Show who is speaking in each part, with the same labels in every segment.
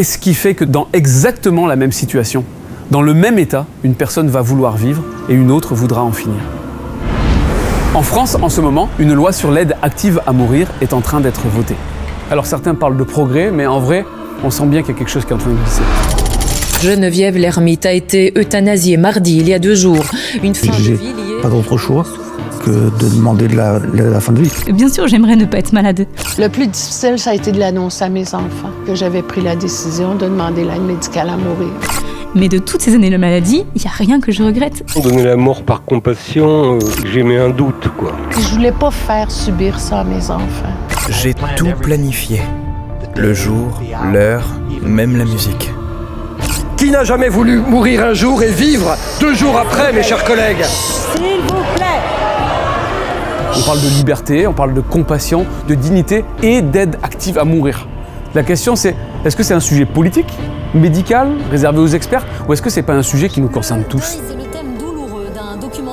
Speaker 1: Qu'est-ce qui fait que dans exactement la même situation, dans le même état, une personne va vouloir vivre et une autre voudra en finir? En France, en ce moment, une loi sur l'aide active à mourir est en train d'être votée. Alors certains parlent de progrès, mais en vrai, on sent bien qu'il y a quelque chose qui est en train de glisser.
Speaker 2: Geneviève Lermite a été euthanasiée mardi, il y a 2 jours. Une fin de vie liée...
Speaker 3: Pas d'autre choix que de demander la fin de vie.
Speaker 4: Bien sûr, j'aimerais ne pas être malade.
Speaker 5: Le plus difficile, ça a été de l'annoncer à mes enfants, que j'avais pris la décision de demander l'aide médicale à mourir.
Speaker 4: Mais de toutes ces années de maladie, il n'y a rien que je regrette.
Speaker 6: Donner la mort par compassion, j'ai mis un doute, quoi.
Speaker 5: Je voulais pas faire subir ça à mes enfants.
Speaker 7: J'ai tout planifié. Le jour, l'heure, même la musique.
Speaker 8: Qui n'a jamais voulu mourir un jour et vivre 2 jours après, mes chers collègues?
Speaker 9: S'il vous plaît.
Speaker 1: On parle de liberté, on parle de compassion, de dignité et d'aide active à mourir. La question c'est, est-ce que c'est un sujet politique, médical, réservé aux experts, ou est-ce que c'est pas un sujet qui nous concerne tous?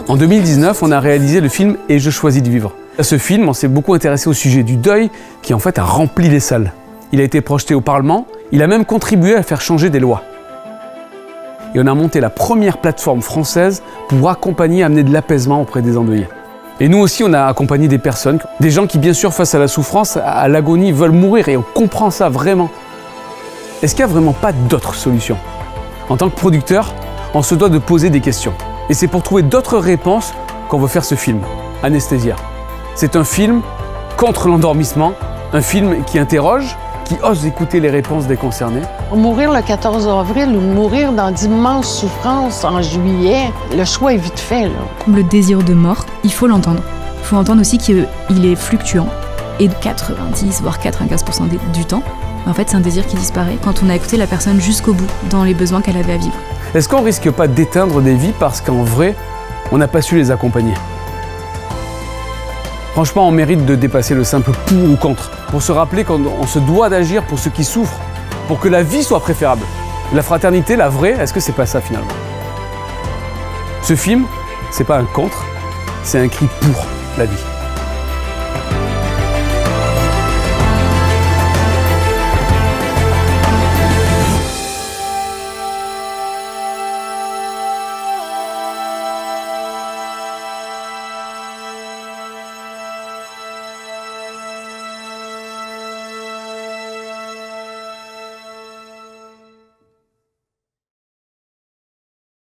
Speaker 1: En 2019, on a réalisé le film « Et je choisis de vivre ». À ce film, on s'est beaucoup intéressé au sujet du deuil, qui en fait a rempli les salles. Il a été projeté au Parlement, il a même contribué à faire changer des lois. Et on a monté la première plateforme française pour accompagner et amener de l'apaisement auprès des endeuillés. Et nous aussi, on a accompagné des personnes, des gens qui, bien sûr, face à la souffrance, à l'agonie, veulent mourir, et on comprend ça vraiment. Est-ce qu'il n'y a vraiment pas d'autres solutions? En tant que producteur, on se doit de poser des questions. Et c'est pour trouver d'autres réponses qu'on veut faire ce film, Anesthésia. C'est un film contre l'endormissement, un film qui interroge, qui ose écouter les réponses des concernés.
Speaker 5: Mourir le 14 avril ou mourir dans d'immenses souffrances en juillet, le choix est vite fait, là.
Speaker 4: Le désir de mort, il faut l'entendre. Il faut entendre aussi qu'il est fluctuant. Et 90 voire 95% du temps, en fait, c'est un désir qui disparaît quand on a écouté la personne jusqu'au bout dans les besoins qu'elle avait à vivre.
Speaker 1: Est-ce qu'on risque pas d'éteindre des vies parce qu'en vrai, on n'a pas su les accompagner? Franchement, on mérite de dépasser le simple pour ou contre, pour se rappeler qu'on se doit d'agir pour ceux qui souffrent, pour que la vie soit préférable. La fraternité, la vraie, est-ce que c'est pas ça finalement? Ce film, c'est pas un contre, c'est un cri pour la vie.